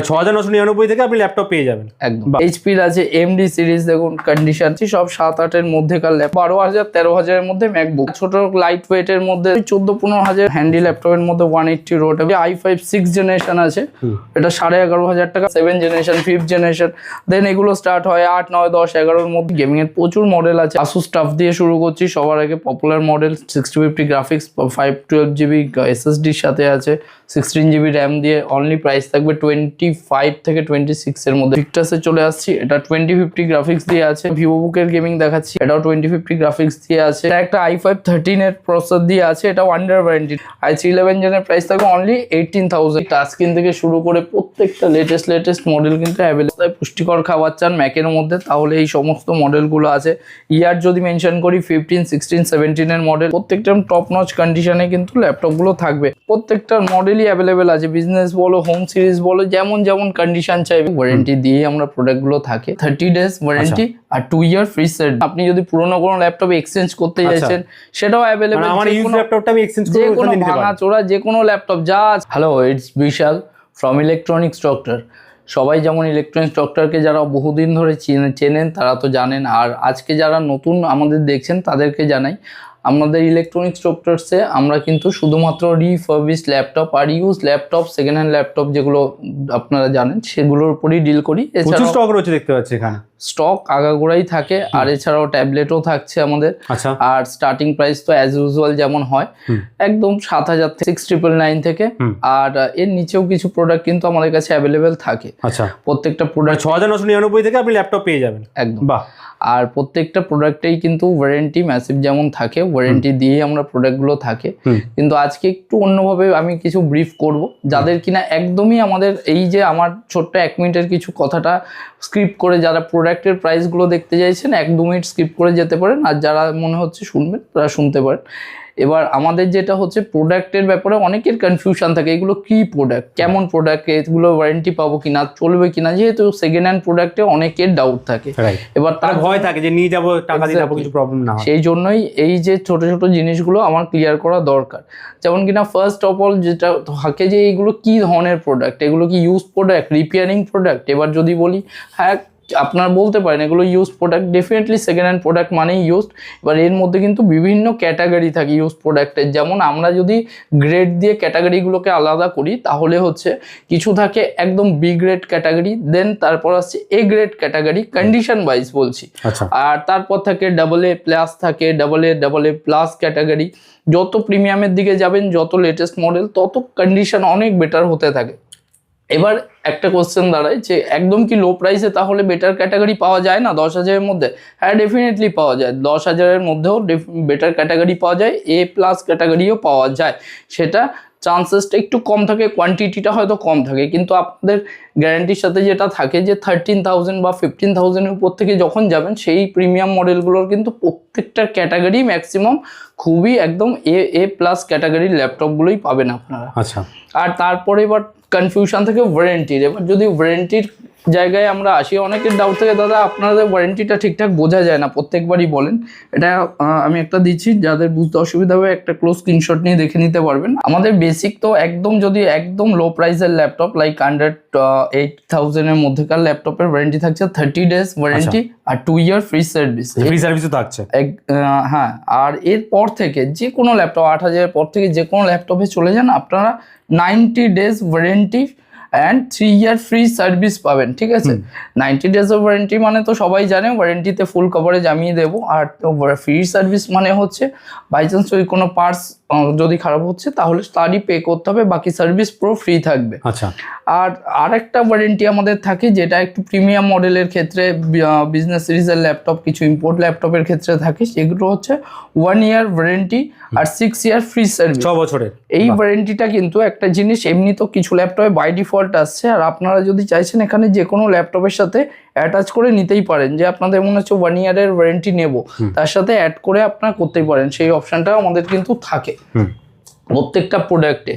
6999 থেকে আপনি ল্যাপটপ পেয়ে যাবেন একদম। এইচপির আছে এমডি সিরিজ, দেখুন কন্ডিশন সব 7-8 এর মধ্যেকার ল্যাপটপ, 12,000-13,000 এর মধ্যে ম্যাকবুক, ছোট লাইট ওয়েট এর মধ্যে 14-15,000, হ্যান্ডি ল্যাপটপের মধ্যে 180 রোড, i5 6 জেনারেশন আছে, এটা 11,500 টাকা, 7 জেনারেশন, 5th জেনারেশন, দেন এগুলো স্টার্ট হয় 8, 9, 10, 11 এর মধ্যে। গেমিং এর প্রচুর মডেল আছে। Asus টাফ দিয়ে শুরু করছি, সবার আগে popular model 6050 graphics, 512GB SSD এর সাথে আছে, 16GB র্যাম দিয়ে, অনলি প্রাইস থাকবে 25 থেকে 26 এর মধ্যে। ভিক্টাসে চলে আসছি, এটা 2050 গ্রাফিক্স দিয়ে আছে। ভিভোবুকের গেমিং দেখাচ্ছি, এটাও 2050 গ্রাফিক্স দিয়ে আছে। এটা একটা i5 13 এর প্রসেসর দিয়ে আছে, এটাও আন্ডার ওয়ারেন্টি। i3 11 জেনের প্রাইস থাকবে অনলি 18,000। টাচ স্ক্রিন থেকে শুরু করে প্রত্যেকটা লেটেস্ট মডেল কিন্তু অ্যাভেলেবল। পুষ্টিকর খাবার চান ম্যাকের মধ্যে, তাহলে এই সমস্ত মডেলগুলো আছে। ইয়ার যদি মেনশন করি 15, 16, 17 এর মডেল, প্রত্যেকটা টপ নচ কন্ডিশনে কিন্তু ল্যাপটপগুলো থাকবে। প্রত্যেকটার মডেলই অ্যাভেলেবেল আছে, বিজনেস বলো, হোম সিরিজ বলো, যেমন কন্ডিশন চাইবে। ওয়ারেন্টি দিয়ে আমরা প্রোডাক্টগুলো থাকে 30 ডেজ ওয়ারেন্টি আর 2 ইয়ার ফ্রি সার্ভিস। আপনি যদি পুরোনো কোনো ল্যাপটপ এক্সচেঞ্জ করতে চাইছেন সেটাও অ্যাভেলেবল। আমার ইউজ ল্যাপটপটা আমি এক্সচেঞ্জ করে ওখানে নিতে পারবো। ভাঙাচোরা যে কোনো ল্যাপটপ যা। Hello, it's Bishal from electronics doctor. সবাই যেমন ইলেকট্রনিক্স ডক্টরকে যারা বহুদিন ধরে চেনেন তারা তো জানেন, আর আজকে যারা নতুন আমাদের দেখছেন তাদেরকে জানাই, আমাদের ইলেকট্রনিক্স ডক্টরসে আমরা কিন্তু শুধুমাত্র রিফার্বিশ ল্যাপটপ আর use laptop, second hand laptop যেগুলো আপনারা জানেন সেগুলোর উপরই ডিল করি। এছাড়াও স্টক রয়েছে দেখতে পাচ্ছি এখানে, স্টক আগাগোড়াই থাকে, আর এছাড়াও ট্যাবলেটও থাকছে আমাদের। আর স্টার্টিং প্রাইস তো অ্যাজ ইউজুয়াল যেমন হয় একদম 7,000 থেকে 6,999 থেকে, আর এর নিচেও কিছু প্রোডাক্ট কিন্তু আমাদের কাছে অ্যাভেলেবেল থাকে। প্রত্যেকটা প্রোডাক্ট 6999 থেকে আপনি ল্যাপটপ পেয়ে যাবেন একদম। আর প্রত্যেকটা প্রোডাক্টেই কিন্তু ওয়ারেন্টি ম্যাসিভ যেমন থাকে, ওয়ারেন্টি দিয়ে আমরা প্রোডাক্টগুলো থাকে। কিন্তু আজকে একটু অন্যভাবে আমি কিছু ব্রিফ করব, যাদের কিনা একদমই আমাদের এই যে আমার ছোট্ট 1 মিনিটের কিছু কথাটা স্ক্রিপ্ট করে যারা প্রোডাক্টের প্রাইসগুলো দেখতে চাইছেন 1-2 মিনিট স্ক্রিপ্ট করে যেতে পারেন, আর যারা মনে হচ্ছে শুনবেন তারা শুনতে পারেন। এবার আমাদের যেটা হচ্ছে প্রোডাক্টের ব্যাপারে অনেকের কনফিউশন থাকে, এগুলো কি প্রোডাক্ট, কেমন প্রোডাক্ট, এগুলো ওয়ারেন্টি পাবো কিনা, চলবে কিনা, যেহেতু সেকেন্ড হ্যান্ড প্রোডাক্টে অনেকের ডাউট থাকে। এবার তার ভয় থাকে যে নিয়ে যাবো, টাকা দিয়ে যাবো, কিছু প্রবলেম না হয়। সেই জন্যই এই যে ছোট ছোট জিনিসগুলো আমার ক্লিয়ার করা দরকার। যেমন কিনা ফার্স্ট অফ অল যেটা থাকে যে এইগুলো কি ধরনের প্রোডাক্ট, এগুলো কি ইউজ প্রোডাক্ট, রিপেয়ারিং প্রোডাক্ট। এবার যদি বলি হ্যাঁ আপনারা বলতে পারেন এগুলো use product, definitely second hand product মানেই ইউজড। এবার এর মধ্যে কিন্তু বিভিন্ন ক্যাটাগরি থাকে ইউজ প্রোডাক্টের, যেমন আমরা যদি গ্রেড দিয়ে ক্যাটাগরিগুলোকে আলাদা করি তাহলে হচ্ছে কিছু থাকে একদম বি গ্রেড ক্যাটাগরি, দেন তারপর আসছে A grade category, condition wise বলছি। আর তারপর থাকে AA+ থাকে, AA+ ক্যাটাগরি। যত প্রিমিয়ামের দিকে যাবেন, যত লেটেস্ট মডেল, তত কন্ডিশন অনেক বেটার হতে থাকে। এবার একটা কোশ্চেন দাঁড়ায় যে একদম কি লো প্রাইসে তাহলে বেটার ক্যাটাগরি পাওয়া যায় না 10,000 এর মধ্যে? হ্যাঁ, ডেফিনেটলি পাওয়া যায়। 10,000 এর মধ্যেও বেটার ক্যাটাগরি পাওয়া যায়, A+ ক্যাটাগরিও পাওয়া যায়। সেটা চান্সেসটা একটু কম থাকে, কোয়ান্টিটিটা হয়তো কম থাকে, কিন্তু আপনাদের গ্যারান্টির সাথে যেটা থাকে যে 13,000 বা 15,000 এর উপর থেকে যখন যাবেন সেই প্রিমিয়াম মডেলগুলোর কিন্তু প্রত্যেকটার ক্যাটাগরি ম্যাক্সিমাম খুবই একদম A+ ক্যাটাগরির ল্যাপটপগুলোই পাবেন আপনারা। আর তারপরে এবার কনফিউশন থাকে ওয়ারেন্টির। এবার যদি ওয়ারেন্টির জায়গায় আমরা আসি, অনেকের ডাউট থাকে দাদা আপনাদের ওয়ারেন্টিটা ঠিকঠাক বোঝা যায় না, প্রত্যেকবারই বলেন। এটা আমি একটা দিচ্ছি, যাদের বুঝতে অসুবিধা হবে একটা ক্লোজ স্ক্রিনশট নিয়ে দেখে নিতে পারবেন। আমাদের বেসিক তো একদম যদি একদম লো প্রাইসের ল্যাপটপ লাইক 8,000 এর মধ্যেকার ল্যাপটপের ওয়ারেন্টি থাকছে 30 ডেজ ওয়ারেন্টি আর 2 ইয়ার ফ্রি সার্ভিস। ফ্রি সার্ভিসও থাকছে। হ্যাঁ, আর এরপর থেকে যে কোনো ল্যাপটপ 8,000 এর পর থেকে যে কোনো ল্যাপটপে চলে যান আপনারা 90 days warranty and 3 year free service পাবেন। ঠিক আছে, 90 ডেজ অফ ওয়ারেন্টি মানে তো সবাই জানে ওয়ারেন্টিতে ফুল কভারেজ আমি দেবো, আর ফ্রি সার্ভিস মানে হচ্ছে বাই চান্স ওই কোনো পার্টস যদি খারাপ হচ্ছে তাহলে তারই পে করতে হবে, বাকি সার্ভিস পুরো ফ্রি থাকবে। আর আরেকটা ওয়ারেন্টি আমাদের থাকে যেটা একটু প্রিমিয়াম মডেলের ক্ষেত্রে, বিজনেস সিরিজের ল্যাপটপ, কিছু ইম্পোর্ট ল্যাপটপের ক্ষেত্রে থাকে, সেগুলো হচ্ছে 1 ইয়ার ওয়ারেন্টি আর 6 ইয়ার ফ্রি সার্ভিস, 6 বছরের। এই ওয়ারেন্টিটা কিন্তু একটা জিনিস এমনি তো কিছু ল্যাপটপে বাই ডিফল্ট আসছে, আর আপনারা যদি চাইছেন এখানে যে কোনো ল্যাপটপের সাথে অ্যাটাচ করে নিতেই পারেন, যে আপনাদের মনে হচ্ছে 1 ইয়ারের ওয়ারেন্টি নেব, তার সাথে অ্যাড করে আপনারা করতেই পারেন, সেই অপশনটাও আমাদের কিন্তু থাকে। প্রত্যেকটা প্রোডাক্টে।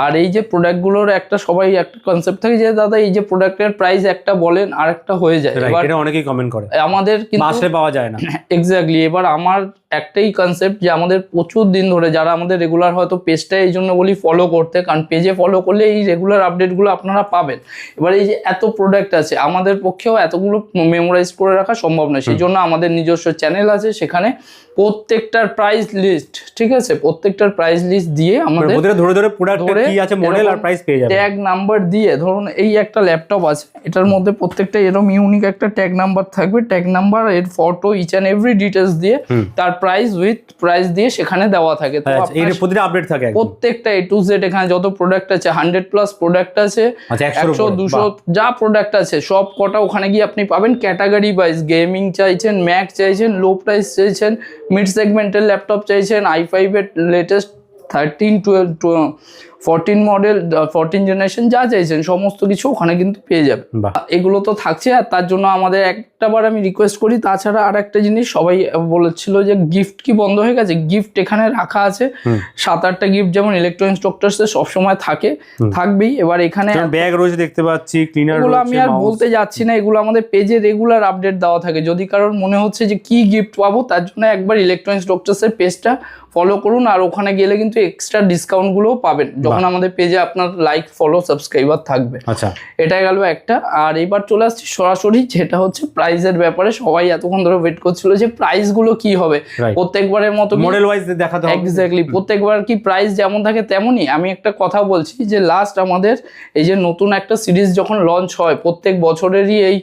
আর এই যে প্রোডাক্টগুলোর একটা সবাই একটা কনসেপ্ট থাকে যে দাদা এই যে প্রোডাক্টের প্রাইস একটা বলেন আর একটা হয়ে যায়, এবার এটা অনেকেই কমেন্ট করে আমাদের কিন্তু আসলে পাওয়া যায় না। এক্স্যাক্টলি। এবার আমার একটাই কনসেপ্ট যে আমাদের প্রচুর দিন ধরে যারা আমাদের রেগুলার হয়তো পেজটা এই জন্য বলি ফলো করতে, কারণ পেজে ফলো করলে এই রেগুলার আপডেটগুলো আপনারা পাবেন। এবার এই যে এত প্রোডাক্ট আছে আমাদের পক্ষেও এতগুলো মেমোরাইজ করে রাখা সম্ভব না, সেই জন্য আমাদের নিজস্ব চ্যানেল আছে, সেখানে প্রত্যেকটার প্রাইস লিস্ট, ঠিক আছে, প্রত্যেকটার প্রাইস লিস্ট দিয়ে আমাদের ধরে ধরে প্রোডাক্টের কি আছে মডেল আর প্রাইস পেয়ে যাবেন, ট্যাগ নাম্বার দিয়ে। ধরুন এই একটা ল্যাপটপ আছে, এটার মধ্যে প্রত্যেকটা এরকম ইউনিক একটা ট্যাগ নাম্বার থাকবে, ট্যাগ নাম্বার এর photo each and every details দিয়ে তার প্রাইস উইথ প্রাইস দিয়ে সেখানে দেওয়া থাকে। তো এর প্রতিটা আপডেট থাকে প্রত্যেকটা A to Z, এখানে যত প্রোডাক্ট আছে 100+ প্রোডাক্ট আছে, 100 200 যা প্রোডাক্ট আছে সব কটা ওখানে গিয়ে আপনি পাবেন ক্যাটাগরি ওয়াইজ। গেমিং চাইছেন, ম্যাক চাইছেন, লো প্রাইস চাইছেন, মিড সেগমেন্টের ল্যাপটপ চাইছেন, i5 এর লেটেস্ট 13 12 14 মডেল 14 জেনারেশন যা চাইছেন সমস্ত কিছু ওখানে কিন্তু পেয়ে যাবেন। এগুলো তো থাকছে। আর তার জন্য আমাদের একটাবার আমি রিকোয়েস্ট করি, তাছাড়া আর একটা জিনিস সবাই বলেছিল যে গিফট কি বন্ধ হয়ে গেছে, গিফট এখানে রাখা আছে 7-8টা গিফট, যেমন ইলেকট্রনিক্স ডক্টরসে সবসময় থাকে, থাকবেই। এবার এখানে ব্যাগ রয়েছে দেখতে পাচ্ছি, ক্লিনার এগুলো আমি আর বলতে যাচ্ছি না, এগুলো আমাদের পেজে রেগুলার আপডেট দেওয়া থাকে। যদি কারোর মনে হচ্ছে যে কি গিফট পাবো, তার জন্য একবার ইলেকট্রনিক্স ডক্টরসের পেজটা ফলো করুন, আর ওখানে গেলে কিন্তু এক্সট্রা ডিসকাউন্টগুলোও পাবেন যখন আমাদের পেজে আপনার লাইক ফলো সাবস্ক্রাইবার থাকবে। আচ্ছা, এটাই গেল একটা। আর এবার চলে আসছি সরাসরি, যেটা হচ্ছে প্রাইসের ব্যাপারে। সবাই এতক্ষণ ধরে ওয়েট করছিল যে প্রাইসগুলো কি হবে, প্রত্যেকবারের মতো মডেল ওয়াইজ দেখাতে হবে। এক্স্যাক্টলি, প্রত্যেকবার কি প্রাইস যেমন থাকে তেমনই। আমি একটা কথা বলছি যে লাস্ট আমাদের এই যে নতুন একটা সিরিজ যখন লঞ্চ হয় প্রত্যেক বছরেরই এই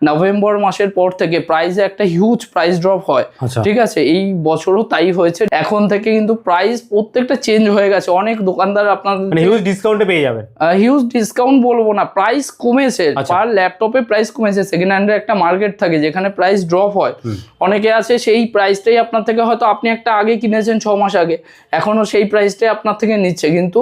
নভেম্বর মাসের পর থেকে প্রাইসে একটা হিউজ প্রাইস ড্রপ হয়, ঠিক আছে, এই বছরও তাই হয়েছে। এখন থেকে কিন্তু প্রাইস প্রত্যেকটা চেঞ্জ হয়ে গেছে। অনেক দোকানদার আপনার হিউজ ডিসকাউন্টে পেয়ে যাবেন। হিউজ ডিসকাউন্ট বলবো না, প্রাইস কমেছে, পার ল্যাপটপে প্রাইস কমেছে। সেকেন্ড হ্যান্ডের একটা মার্কেট থাকে যেখানে প্রাইস ড্রপ হয়। অনেকে আছে সেই প্রাইসটাই আপনার থেকে, হয়তো আপনি একটা আগে কিনেছেন 6 মাস আগে, এখনো সেই প্রাইসটাই আপনার থেকে নিচ্ছে, কিন্তু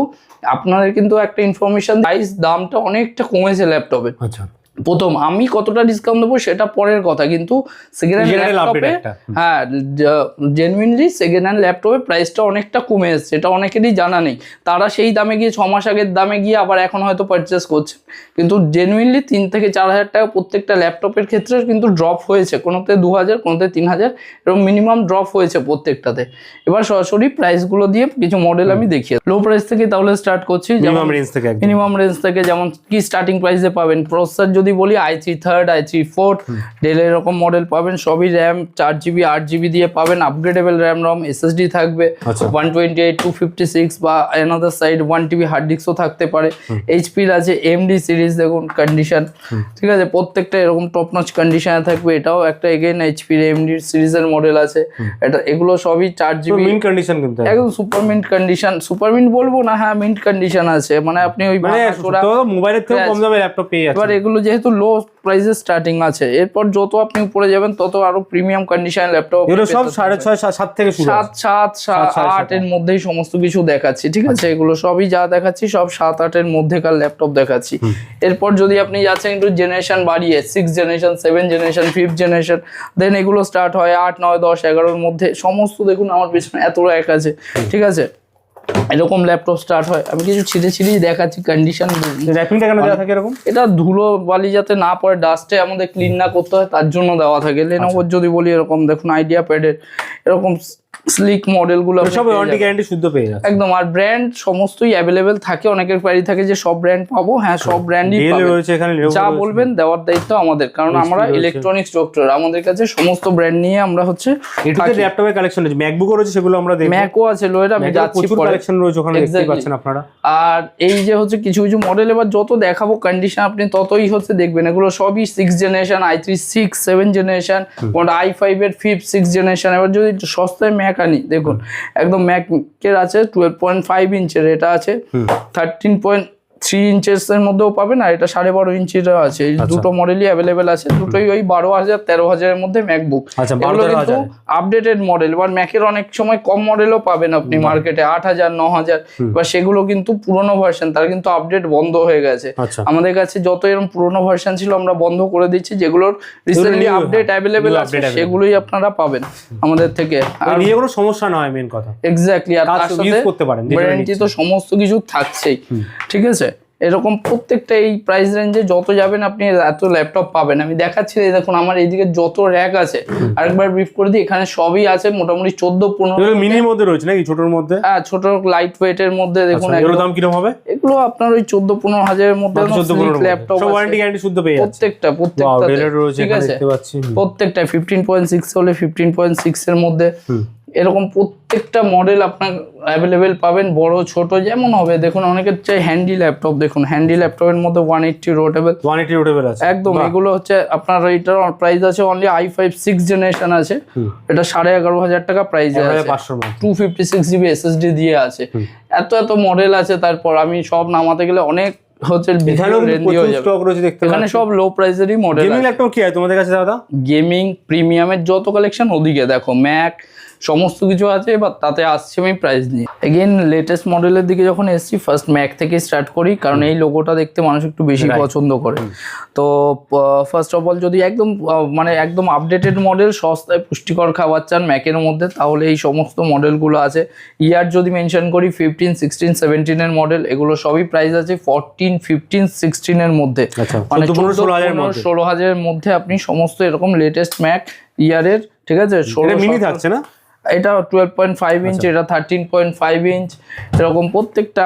আপনাদের কিন্তু একটা ইনফরমেশন, প্রাইস দামটা অনেকটা কমেছে ল্যাপটপে। আচ্ছা, প্রথম আমি কতটা ডিসকাউন্ট দেবো সেটা পরের কথা, কিন্তু সেকেন্ড হ্যান্ড ল্যাপটপে হ্যাঁ জেনুইনলি সেকেন্ড হ্যান্ড ল্যাপটপে প্রাইসটা অনেকটা কমে এসছে, এটা অনেকেরই জানা নেই। তারা সেই দামে গিয়ে 6 মাস আগের দামে গিয়ে আবার এখন হয়তো পারচেস করছে, কিন্তু জেনুইনলি 3 থেকে 4 হাজার টাকা প্রত্যেকটা ল্যাপটপের ক্ষেত্রে কিন্তু ড্রপ হয়েছে, কোনোতে 2000 কোনোতে 3000 এরকম মিনিমাম ড্রপ হয়েছে প্রত্যেকটাতে। এবার সরাসরি প্রাইসগুলো দিয়ে কিছু মডেল আমি দেখিয়ে লো প্রাইস থেকে তাহলে স্টার্ট করছি। মিনিমাম রেঞ্জ থেকে যেমন কি স্টার্টিং প্রাইসে পাবেন। প্রসেসর যদি বলি i3 3rd i3 4th del এরকম মডেল পাবেন, সবই র্যাম 4GB 8GB দিয়ে পাবেন, আপগ্রেডেবল র্যাম রম, SSD থাকবে 128 256 বা অ্যানাদার সাইড 1TB হার্ড ডিস্কও থাকতে পারে। এইচপির আছে AMD সিরিজ, দেখুন কন্ডিশন, ঠিক আছে, প্রত্যেকটা এরকম টপ নচ কন্ডিশনে থাকবে। এটাও একটা এগেইন এইচপির AMD সিরিজের মডেল আছে, এটা এগুলো সবই 4GB মিন্ট কন্ডিশন, কিন্তু একদম super mint condition. Super mint বলবো না, হ্যাঁ মিন্ট কন্ডিশন আছে, মানে আপনি ওই মোবাইলের থেকে কম দামে ল্যাপটপ পেয়ে যাচ্ছেন। এবার এগুলো যেহেতু লো প্রাইসে স্টার্টিং আছে, এরপর যত আপনি উপরে যাবেন তত আরো প্রিমিয়াম কন্ডিশন ল্যাপটপ, এগুলো সব 6.5 7 থেকে শুরু, 7 এর মধ্যেই সমস্ত কিছু দেখাচ্ছি, ঠিক আছে। এগুলো সবই যা দেখাচ্ছি সব 7-8 এর মধ্যেকার ল্যাপটপ দেখাচ্ছি। এরপর যদি আপনি যাচ্ছেন একটু জেনারেশন বাড়িয়ে 6 জেনারেশন 7 জেনারেশন 5th জেনারেশন, দেন এগুলো স্টার্ট হয় 8 9 10 11 মধ্যে সমস্ত। দেখুন আমার পিছনে এত র্যাক আছে, ঠিক আছে, এরকম ল্যাপটপ স্টার্ট হয়। আমি কিছু ছিঁড়ে দেখাচ্ছি কন্ডিশন। র্যাপিংটা কেন দেওয়া থাকে এরকম? এটা ধুলো বালি যাতে না পড়ে, ডাস্টে আমাদের ক্লিন না করতে হয় তার জন্য দেওয়া থাকে। লেনোভোর যদি বলি এরকম দেখুন আইডিয়া প্যাডের এরকম স্লিক মডেলগুলো সব ওয়ারেন্টি গ্যারান্টি শুদ্ধ পেয়ে যাচ্ছে একদম। আর ব্র্যান্ড সমস্তই অ্যাভেলেবেল থাকে। অনেকের কোয়ারি থাকে যে সব ব্র্যান্ড পাবো, হ্যাঁ সব ব্র্যান্ডই পাবেন, যা বলবেন দেওয়ার দায়িত্ব আমাদের, কারণ আমরা ইলেকট্রনিক্স ডক্টর, আমাদের কাছে সমস্ত ব্র্যান্ড নিয়ে আমরা হচ্ছে ল্যাপটপের কালেকশন আছে, ম্যাকবুকও রয়েছে, সেগুলো আমরা দেখব। ম্যাকও আছে, লোয়ের আমি যাচ্ছি পরে, কালেকশন রয়েছে ওখানে দেখতে পাচ্ছেন আপনারা। আর এই যে হচ্ছে কিছু কিছু মডেল এবার যত দেখাবো কন্ডিশন আপনি ততই হচ্ছে দেখবেন। এগুলো সবই 6 জেনারেশন, i3 6 7 জেনারেশন, i5 এর 5th 6 জেনারেশন। এবার যদি সস্তায় ম্যাক আনি, দেখুন একদম ম্যাকের আছে 12.5 ইঞ্চের, এটা আছে 13.6 3 ইঞ্চেস এর মধ্যেও পাবেন, আর এটা 12.5 ইঞ্চির আছে। এই দুটো মডেলই অ্যাভেলেবেল আছে, দুটোই ওই 12,000 13,000 এর মধ্যে ম্যাকবুক। এগুলো কিন্তু আপডেটেড মডেল। এবার ম্যাকের অনেক সময় কম মডেলও পাবেন আপনি মার্কেটে 8,000 9,000, বা সেগুলো কিন্তু পুরোনো ভার্সন, তার কিন্তু আপডেট বন্ধ হয়ে গেছে। আমাদের কাছে যত এরকম পুরোনো ভার্সন ছিল আমরা বন্ধ করে দিচ্ছি, যেগুলোর রিসেন্টলি আপডেট অ্যাভেলেবেল আছে সেগুলোই আপনারা পাবেন আমাদের থেকে। আর নিয়ে কোনো সমস্যা না হয়, মেন কথা। এক্স্যাক্টলি। আর তার সাথে করতে পারেন, ওয়ারেন্টি তো সমস্ত কিছু থাকছেই, ঠিক আছে। এরকম প্রত্যেকটা এই প্রাইস রেঞ্জে যত যাবেন আপনি এত ল্যাপটপ পাবেন। আমি দেখাচ্ছি, দেখুন আমার এইদিকে যত র্যাক আছে, আরেকবার ব্রিফ করে দিই। এখানে সবই আছে মোটামুটি 14-15 মিনির মধ্যে রয়েছে নাকি, ছোটর মধ্যে? হ্যাঁ, ছোট লাইট ওয়েট এর মধ্যে। দেখুন এগুলোর দাম কিরকম হবে? এগুলো আপনার ওই 14-15 হাজারের মধ্যে ল্যাপটপ, সব ওয়ারেন্টি গ্যারান্টি শুদ্ধ পেয়ে যাচ্ছে প্রত্যেকটা, ঠিক আছে। প্রত্যেকটা 15.6 হলে 15.6 এর মধ্যে এরকম প্রত্যেকটা মডেল আপনার অ্যাভেলেবেল পাবেন, বড় ছোট যেমন হবে। দেখুন অনেকের চাই হ্যান্ডি ল্যাপটপ, দেখুন হ্যান্ডি ল্যাপটপের মধ্যে 180 রোটেবল আছে একদম। এগুলো হচ্ছে আপনার এটার প্রাইস আছে অনলি i5 6 জেনারেশন আছে, এটা 11,500 টাকা প্রাইস আছে। 256 GB SSD দিয়ে আছে। এত মডেল আছে। তারপর আমি সব নামাতে গেলে অনেক হচ্ছে, এখানে সব লো প্রাইসেরই মডেল। গেমিং ল্যাপটপ কি আছে তোমাদের কাছে দাদা? গেমিং প্রিমিয়ামের যত কালেকশন ওদিকে দেখো, ম্যাক সমস্ত কিছু আছে। এবার তাতে আসছে আমি প্রাইস নিয়ে। এগেইন লেটেস্ট মডেলের দিকে যখন এসছি, ফার্স্ট ম্যাক থেকে স্টার্ট করি, কারণ এই লোগোটা দেখতে মানুষ একটু বেশি পছন্দ করে। তো ফার্স্ট অফ অল যদি একদম মানে একদম আপডেটেড মডেল, সস্তায় পুষ্টিকর খাবার চান ম্যাকের মধ্যে, তাহলে এই সমস্ত মডেলগুলো আছে। ইয়ার যদি মেনশন করি 15, 16, 17 এর মডেল, এগুলো সবই প্রাইস আছে 14, 15, 16 এর মধ্যে, মানে 16,000 এর মধ্যে আপনি সমস্ত এরকম লেটেস্ট ম্যাক ইয়ারের, ঠিক আছে। 16 মিনি থাকছে না, এটা 12.5 ইঞ্চ, এটা 13.5 ইঞ্চ, এরকম প্রত্যেকটা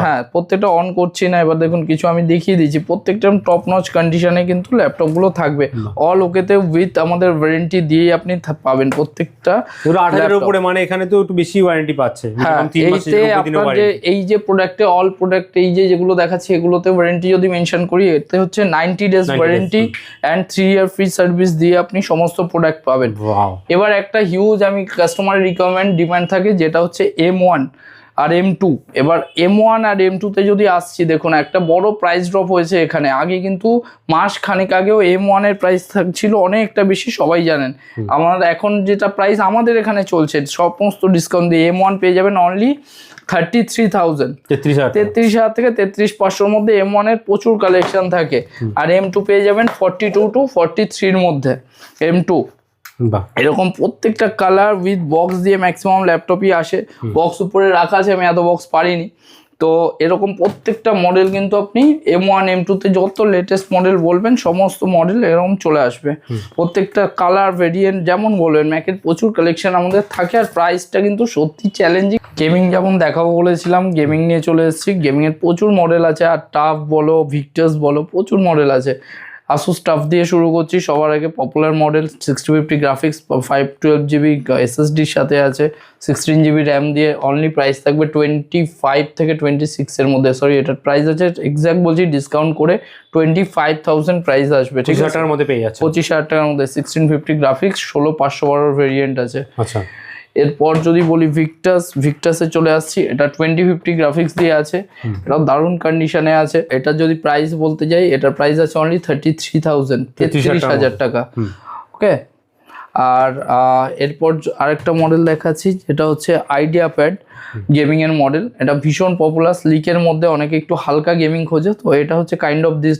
হ্যাঁ প্রত্যেকটা অন করছি না। এবার দেখুন কিছু আমি দেখিয়ে দিচ্ছি, প্রত্যেকটা টপ নচ কন্ডিশনে কিন্তু ল্যাপটপ গুলো থাকবে। অল ওকেতে উইথ আমাদের ওয়ারেন্টি দিয়ে আপনি পাবেন প্রত্যেকটা। 8,000 এর উপরে, মানে এখানে তো একটু বেশি ওয়ারেন্টি পাচ্ছে। এইতে আপনার যে এই যে প্রোডাক্টে অল প্রোডাক্ট এই যেগুলো দেখাচ্ছি, এগুলোতে ওয়ারেন্টি যদি মেনশন করি, এতে হচ্ছে 90 days warranty and 3 year free service দিয়ে আপনি সমস্ত প্রোডাক্ট পাবেন। এবার একটা হিউজ আমি কাস্টমারের ডিমান্ড থাকে, যেটা হচ্ছে M1 আর M2। এবার M1 আর M2 তে যদি আসছি, দেখুন একটা বড় প্রাইস ড্রপ হয়েছে এখানে। আগে কিন্তু মাস খানেক আগেও M1 এর প্রাইস ছিল অনেকটা বেশি, সবাই জানেন। আমার এখন যেটা প্রাইস আমাদের এখানে চলছে, সমস্ত ডিসকাউন্ট দিয়ে M1 পেয়ে যাবেন অনলি 33,000, 33,000 থেকে 33,500 মধ্যে। M1 এর প্রচুর কালেকশন থাকে। আর M2 পেয়ে যাবেন 42 to 43 এর মধ্যে M2। এরকম প্রত্যেকটা কালার উইথ বক্স দিয়ে ম্যাক্সিমাম ল্যাপটপই আসে। বক্স উপরে রাখা আছে, আমি এত বক্স পারিনি। তো এরকম প্রত্যেকটা মডেল কিন্তু আপনি M1 M2 তে যত লেটেস্ট মডেল বলবেন সমস্ত মডেল এরকম চলে আসবে। প্রত্যেকটা কালার ভেরিয়েন্ট যেমন বলবেন, ম্যাকের প্রচুর কালেকশন আমাদের থাকে। আর প্রাইসটা কিন্তু সত্যি চ্যালেঞ্জিং। গেমিং যেমন দেখাবো বলেছিলাম, গেমিং নিয়ে চলে এসেছি। গেমিং এর প্রচুর মডেল আছে, আর টাফ বলো ভিক্টাস বলো প্রচুর মডেল আছে। আসুস টাফ দিয়ে শুরু করছি। সবার আগে পপুলার মডেল 6050 গ্রাফিক্স, 512 GB SSDর সাথে আছে, 16 GB র্যাম দিয়ে। অনলি প্রাইস থাকবে 25 থেকে 26 এর মধ্যে। সরি, এটার প্রাইস আছে এক্সাক্ট বলছি, ডিসকাউন্ট করে 25,000 প্রাইস আসবে, ঠিক আছে। 25,000 টাকার মধ্যে পেয়ে যাচ্ছে, 25,000 টাকার মধ্যে 1650 গ্রাফিক্স, 16,512 ভেরিয়েন্ট আছে। আচ্ছা, এরপর যদি বলি ভিক্টাসে চলে আসছি। এটা 2050 গ্রাফিক্স দিয়ে আছে, এটাও দারুণ কন্ডিশনে আছে। এটা যদি প্রাইস বলতে যাই, এটার প্রাইস আছে অনলি 33,000, 33,000 টাকা। ওকে, আর এরপর আরেকটা মডেল দেখাচ্ছি, যেটা হচ্ছে আইডিয়া প্যাড গেমিং এর মডেল। এটা ভীষণ পপুলার, স্লিকের মধ্যে অনেকে একটু হালকা গেমিং খোঁজে, তো এটা হচ্ছে কাইন্ড অফ দিস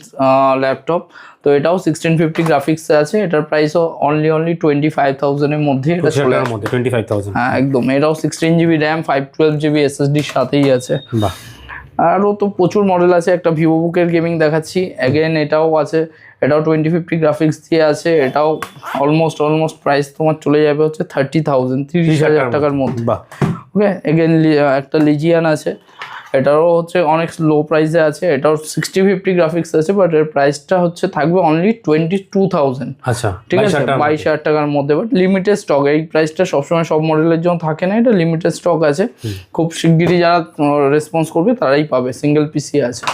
ল্যাপটপ। তো এটাও 1650 গ্রাফিক্স আছে, এটার প্রাইসও অনলি 25,000 এর মধ্যে এটা চলে আসে। 25,000, হ্যাঁ একদম। এটাও 16 GB র্যাম, 512 GB SSDর সাথেই আছে। বাহ, আরও তো প্রচুর মডেল আছে। একটা ভিভো বুকের গেমিং দেখাচ্ছি, অ্যাগেন এটাও আছে। এটাও 2050 গ্রাফিক্স দিয়ে আছে। এটাও অলমোস্ট প্রাইস তোমার চলে যাবে হচ্ছে 30,000, 30,000 টাকার মধ্যে। ওকে, এগেন একটা লিজিয়ান আছে, এটারও হচ্ছে অনেক লো প্রাইসে আছে। এটাও 6050 গ্রাফিক্স আছে, বাট এর প্রাইসটা হচ্ছে থাকবে অনলি 22,000। আচ্ছা, ঠিক আছে, 22,000 টাকার মধ্যে, বাট লিমিটেড স্টক। এই প্রাইসটা সবসময় সব মডেলের জন্য থাকে না, এটা লিমিটেড স্টক আছে। খুব শিগগিরই যারা রেসপন্স করবে তারাই পাবে, সিঙ্গেল পিসি আছে।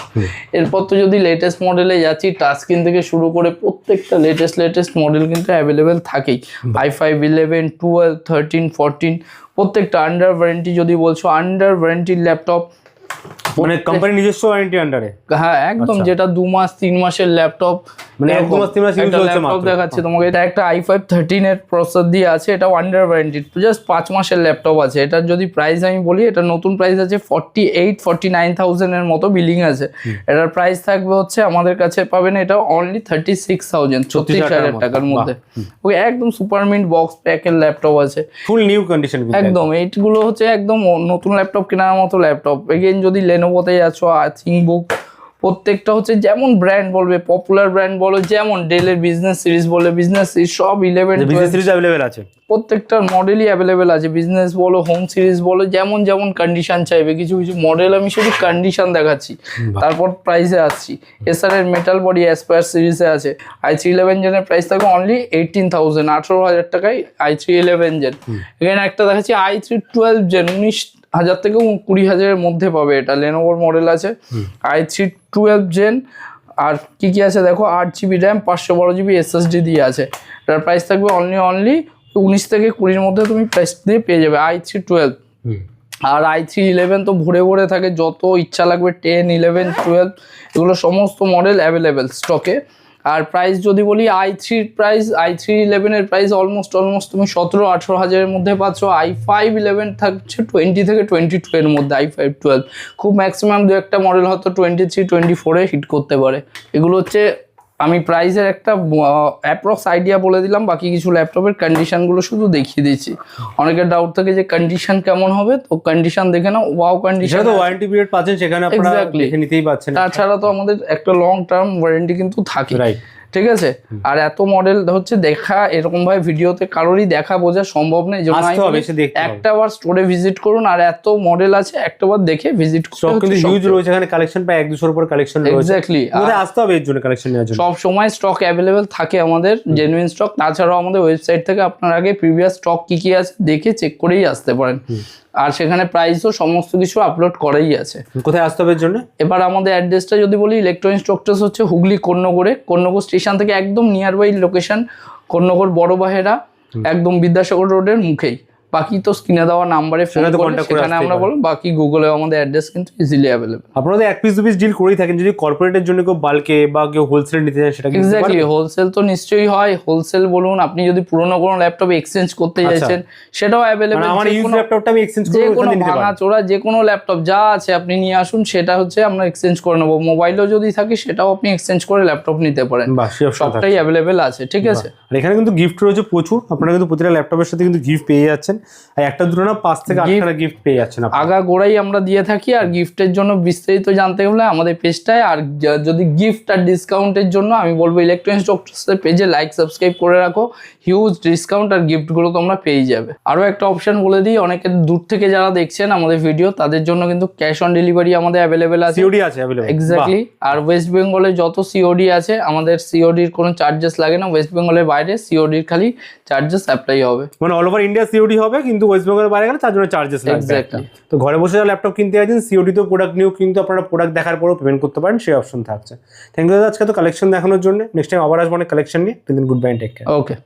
এরপর তো যদি লেটেস্ট মডেলে যাচ্ছি, টাচ স্ক্রিন থেকে শুরু করে প্রত্যেকটা লেটেস্ট মডেল কিন্তু অ্যাভেলেবেল থাকেই। i5 11, 12, 13, 14 প্রত্যেকটা আন্ডার ওয়ারেন্টি। যদি বলছো আন্ডার ওয়ারেন্টির ল্যাপটপ মানে কোম্পানি নিজস্ব ওয়ারেন্টি আন্ডারে? হ্যাঁ একদম, যেটা 2 মাস 3 মাসের ল্যাপটপ, মানে 1 মাস 3 মাস ইউজ হচ্ছে ল্যাপটপ মাত্র। দেখাচ্ছি তোমাকে। এটা একটা i5 13 এর প্রসেসর দিয়ে আছে, এটা আন্ডার ওয়ারেন্টি, জাস্ট 5 মাসের ল্যাপটপ আছে। এটার যদি প্রাইস আমি বলি, এটা নতুন প্রাইস আছে 49,000 এর মতো বিলিং আছে। এটার প্রাইস থাকবে হচ্ছে আমাদের কাছে পাবেন এটা অনলি 36,000, 36,000 টাকার মধ্যে। ওই একদম সুপার মিন্ট বক্স প্যাকের ল্যাপটপ আছে, ফুল নিউ কন্ডিশন একদম। এইগুলো হচ্ছে একদম নতুন ল্যাপটপ কেনার মতো ল্যাপটপ। এগেইন যদি লেনোভোতে আছো, থিংকবুক, প্রত্যেকটা হচ্ছে যেমন ব্র্যান্ড বলবে, পপুলার ব্র্যান্ড বলো, যেমন ডেলের বিজনেস সিরিজ বলে, বিজনেস সিরিজ সব 11 বিজনেস সিরিজ अवेलेबल আছে, প্রত্যেকটার মডেলই অ্যাভেলেবেল আছে। বিজনেস বলো, হোম সিরিজ বলো, যেমন যেমন কন্ডিশন চাইবে। কিছু কিছু মডেল আমি শুধু কন্ডিশন দেখাচ্ছি, তারপর প্রাইসে আসছি। এসআর এর মেটাল বডি অ্যাসপায়ার সিরিজে আছে। i3 11 জেনের প্রাইস থাকবে অনলি 18,000, 18,000 টাকায় i3 11 জেন। এখানে একটা দেখাচ্ছি i3 12 জেন, 19,000 থেকে 20,000 এর মধ্যে পাবে। এটা লেনোভোর মডেল আছে, i3 12 জেন। আর কি কি আছে দেখো, 8GB র্যাম, 512GB SSD দিয়ে আছে। এটার প্রাইস থাকবে অনলি 19 থেকে 20 মধ্যে তুমি প্রাইস দিয়ে পেয়ে যাবে i3 12। আর i3 11 তো ভরে ভরে থাকে, যত ইচ্ছা লাগবে 10, 11, 12 এগুলো সমস্ত মডেল অ্যাভেলেবেল স্টকে। আর প্রাইস যদি বলি, i3 11 এর প্রাইস অলমোস্ট তুমি 17-18 হাজারের মধ্যে পাচ্ছ। i5 11 থাকছে 20 থেকে 22 এর মধ্যে। i5 12 খুব ম্যাক্সিমাম দু একটা মডেল হয়তো 23-24 হিট করতে পারে। এগুলো হচ্ছে আমি প্রাইসের একটা অ্যাপ্রক্স আইডিয়া বলে দিলাম, বাকি কিছু ল্যাপটপের কন্ডিশনগুলো শুধু দেখিয়ে দিচ্ছি। অনেকের ডাউট থাকে যে কন্ডিশন কেমন হবে, তো কন্ডিশন দেখে নাও। ওয়াও কন্ডিশন, তো ওয়ারেন্টি পিরিয়ড পাচ্ছেন সেখানে, আপনারা দেখে নিতেই পাচ্ছেন। তাছাড়া তো আমাদের একটা লং টার্ম ওয়ারেন্টি কিন্তু থাকে, রাইট, ঠিক আছে। আর এত মডেল হচ্ছে দেখা, এরকম ভাবে ভিডিওতে কারোরই দেখা বোঝা সম্ভব নেই। একটা বার স্টোরে ভিজিট করুন, আর এত মডেল আছে, একটা বার দেখে ভিজিট করুন। স্টক কিন্তু হিউজ রয়েছে এখানে, কালেকশন প্রায় 100-200 উপর কালেকশন রয়েছে। এক্স্যাক্টলি, আমাদের আসতে হবে এর জন্য, কালেকশন নেওয়ার জন্য। সব সময় স্টক অ্যাভেলেবেল থাকে আমাদের, জেনুইন স্টক। তাছাড়াও আমাদের ওয়েবসাইট থেকে আপনার আগে প্রিভিয়াস স্টক কি কি আছে দেখে চেক করেই আসতে পারেন। আর সেখানে প্রাইসও সমস্ত কিছু আপলোড করাই আছে। কোথায় আসতে হবে এর জন্য? এবার আমাদের অ্যাড্রেসটা যদি বলি, ইলেকট্রনিক্স স্টকটাস হচ্ছে হুগলি কর্ণগর স্টেশন থেকে একদম নিয়ার বাই লোকেশন, কর্ণগর বড় বাহেরা, একদম বিদ্যাসাগর রোডের মুখেই। বাকি তো স্ক্রিনে দেওয়া নাম্বারে ফোন করে সেখানে আমরা বলবো। বাকি গুগলে আমাদের অ্যাড্রেস কিন্তু ইজিলি অ্যাভেলেবল। আপনারা এক পিস দু পিস ডিল করেই থাকেন, যদি কর্পোরেটের জন্য কেউ বাল্কে বা কেউ হোলসেল নিতে চান সেটা কি? এক্স্যাক্টলি, হোলসেল তো নিশ্চয়ই হয়। হোলসেল বলুন, আপনি যদি পুরনো কোনো ল্যাপটপ এক্সচেঞ্জ করতে চাইছেন সেটাও অ্যাভেলেবল। আমার ইউজ ল্যাপটপটা আমি এক্সচেঞ্জ করব, যে কোনো ভাঙা চোরা যে কোনো ল্যাপটপ যা আছে আপনি নিয়ে আসুন, সেটা হচ্ছে আমরা এক্সচেঞ্জ করে নেবো। মোবাইলও যদি থাকে সেটাও আপনি এক্সচেঞ্জ করে ল্যাপটপ নিতে পারেন, সবটাই অ্যাভেলেবেল আছে, ঠিক আছে। আর এখানে কিন্তু গিফট রয়েছে প্রচুর, আপনারা কিন্তু প্রতিটা ল্যাপটপের সাথে কিন্তু গিফট পেয়ে যাচ্ছেন। আর একটা দুটো না 5 থেকে 8খানা গিফট পেয়ে যাচ্ছেন আগা গোড়াই আমরা দিয়ে থাকি। আর গিফটের জন্য বিস্তারিত জানতে হলে আমাদের পেজটায়, আর যদি গিফট আর ডিসকাউন্টের জন্য আমি বলবো ইলেকট্রনিক্স স্টকসের পেজে লাইক সাবস্ক্রাইব করে রাখো, হিউজ ডিসকাউন্ট আর গিফটগুলো তোমরা পেয়ে যাবে। আরও একটা অপশন বলে দিই, অনেকে দূর থেকে যারা দেখছেন আমাদের ভিডিও, তাদের জন্য কিন্তু ক্যাশ অন ডেলিভারি আমাদের অ্যাভেলেবেল আছে, সিওডি আছে অ্যাভেলেবেল। এক্স্যাক্টলি। আর ওয়েস্ট বেঙ্গলে যত সিওডি আছে, আমাদের সিওডির কোনো চার্জেস লাগে না। ওয়েস্ট বেঙ্গলের বাইরে সিওডির খালি চার্জেস অ্যাপ্লাই হবে, মানে অল ওভার ইন্ডিয়া সিওডি হবে, কিন্তু ওয়েস্ট বেঙ্গলের বাইরে গেলে তার জন্য চার্জেস লাগবে। এক্স্যাক্টলি। তো ঘরে বসে যারা ল্যাপটপ কিনতে আছেন, সিওডি তো প্রোডাক্ট নিয়েও কিন্তু আপনারা প্রোডাক্ট দেখার পরেও পেমেন্ট করতে পারেন, সেই অপশন থাকছে। থ্যাংক ইউ দাদা আজকে তো কালেকশন দেখানোর জন্য। নেক্সট টাইম আবার আসবো অনেক কালেকশন নিয়ে। Good bye, take care. ওকে।